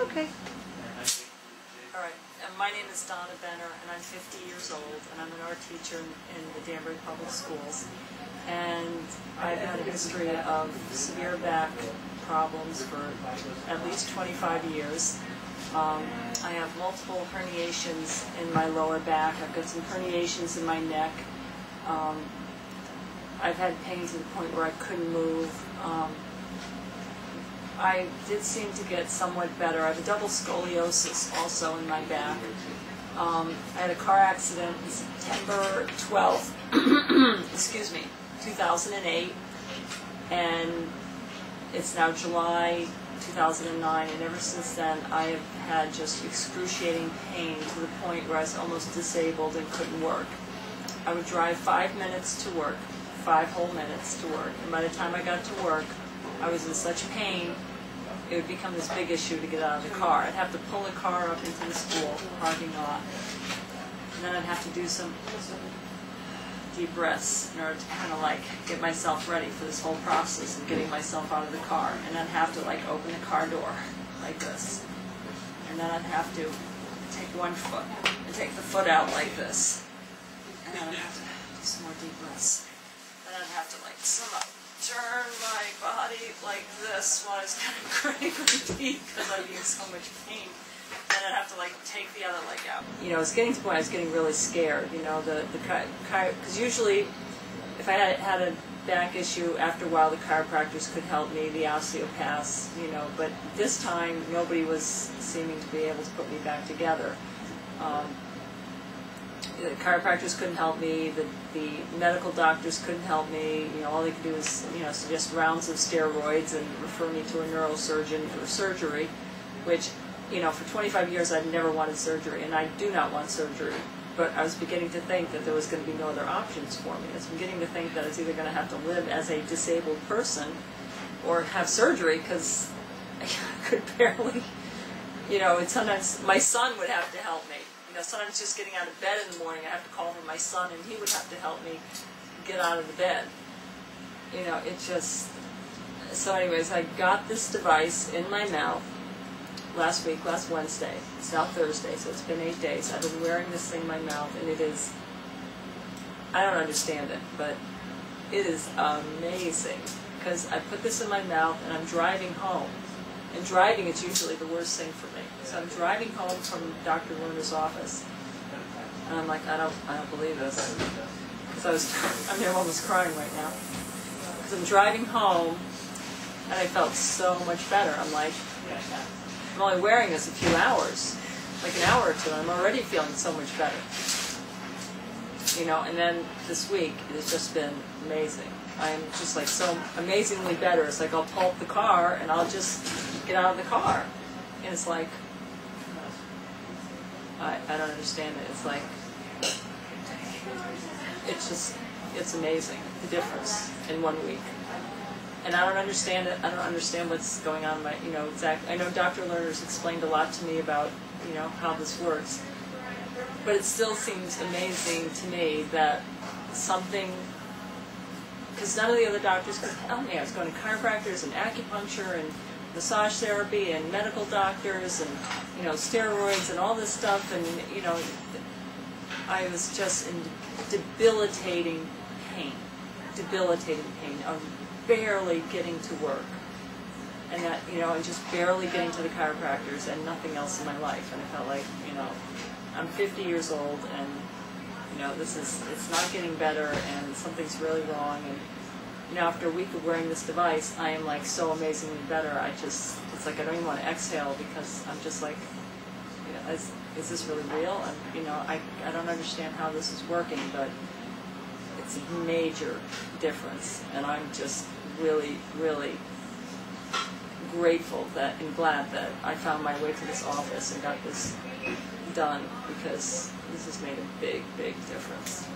Okay. All right. My name is Donna Benner, and I'm 50 years old, and I'm an art teacher in the Danbury Public Schools. And I've had a history of severe back problems for at least 25 years. I have multiple herniations in my lower back. I've got some herniations in my neck. I've had pain to the point where I couldn't move. I did seem to get somewhat better. I have a double scoliosis also in my back. I had a car accident September 12th, excuse me, 2008, and it's now July 2009, and ever since then I have had just excruciating pain to the point where I was almost disabled and couldn't work. I would drive 5 minutes to work, 5 whole minutes to work, and by the time I got to work, I was in such pain, it would become this big issue to get out of the car. I'd have to pull the car up into the school parking lot, and then I'd have to do some deep breaths in order to kind of like get myself ready for this whole process of getting myself out of the car. And I'd have to like open the car door like this, and then I'd have to take one foot and take the foot out like this, and then I'd have to do some more deep breaths. Then I'd have to like turn my body like this while I was kind of gritting my teeth because I'd be in so much pain. And I'd have to like take the other leg out. You know, it's getting to the point I was getting really scared. You know, because usually if I had a back issue, after a while the chiropractors could help me, the osteopaths, you know, but this time nobody was seeming to be able to put me back together. The chiropractors couldn't help me, the medical doctors couldn't help me. You know, all they could do was, you know, suggest rounds of steroids and refer me to a neurosurgeon for surgery, which, you know, for 25 years I've never wanted surgery, and I do not want surgery. But I was beginning to think that there was going to be no other options for me. I was beginning to think that I was either going to have to live as a disabled person or have surgery, because I could barely, you know, and sometimes my son would have to help me. You know, sometimes just getting out of bed in the morning, I have to call for my son, and he would have to help me get out of the bed. You know, it just... So anyways, I got this device in my mouth last Wednesday. It's now Thursday, so it's been 8 days. I've been wearing this thing in my mouth, and it is... I don't understand it, but it is amazing. Because I put this in my mouth, and I'm driving home. And driving is usually the worst thing for me. So I'm driving home from Dr. Lerner's office, and I'm like, I don't believe this. Because I'm almost crying right now. Because I'm driving home, and I felt so much better. I'm like, I'm only wearing this a few hours, like an hour or two, and I'm already feeling so much better. You know, and then this week, it has just been amazing. I'm just like so amazingly better. It's like I'll pull up the car, and I'll just get out of the car. And it's like, I don't understand it. It's like, it's amazing, the difference in 1 week. And I don't understand it. I don't understand what's going on. You know, exactly. I know Dr. Lerner's explained a lot to me about, you know, how this works. But it still seems amazing to me that something, because none of the other doctors could help me. I was going to chiropractors and acupuncture and massage therapy and medical doctors and, you know, steroids and all this stuff, and, you know, I was just in debilitating pain of barely getting to work, and that, you know, and just barely getting to the chiropractors and nothing else in my life. And I felt like, you know, I'm 50 years old, and, you know, it's not getting better, and something's really wrong. And, you know, after a week of wearing this device, I am like so amazingly better. It's like I don't even want to exhale, because I'm just like, you know, is this really real? And, you know, I don't understand how this is working, but it's a major difference, and I'm just really, really grateful that and glad that I found my way to this office and got this done, because this has made a big, big difference.